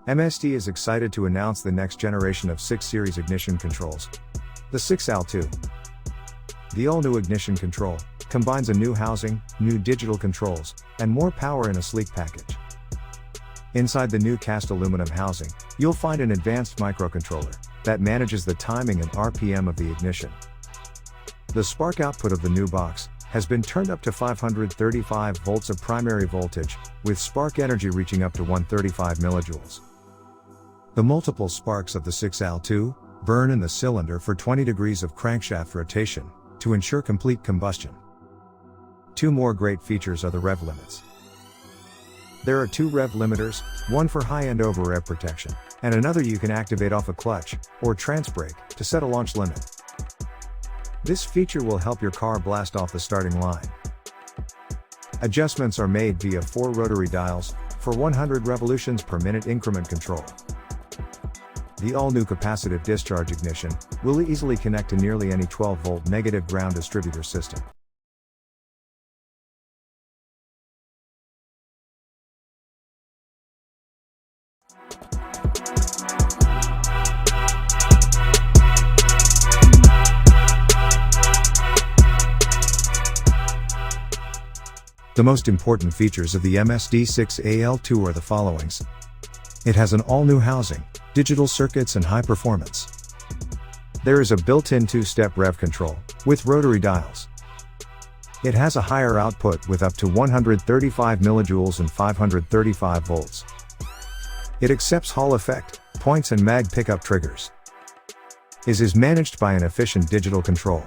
MSD is excited to announce the next generation of 6 Series ignition controls. The 6L2. The all-new ignition control combines a new housing, new digital controls, and more power in a sleek package. Inside the new cast aluminum housing, you'll find an advanced microcontroller that manages the timing and RPM of the ignition. The spark output of the new box has been turned up to 535 volts of primary voltage, with spark energy reaching up to 135 millijoules. The multiple sparks of the 6L2 burn in the cylinder for 20 degrees of crankshaft rotation to ensure complete combustion. 2 more great features are the rev limits. There are 2 rev limiters, one for high-end over-rev protection, and another you can activate off a clutch or trance brake to set a launch limit. This feature will help your car blast off the starting line. Adjustments are made via 4 rotary dials for 100 revolutions per minute increment control. The all-new capacitive discharge ignition will easily connect to nearly any 12-volt negative ground distributor system. The most important features of the MSD 6AL2 are the followings. It has an all-new housing, digital circuits and high performance. There is a built-in 2-step rev control, with rotary dials. It has a higher output with up to 135 millijoules and 535 volts. It accepts Hall effect, points and mag pickup triggers. It is managed by an efficient digital control.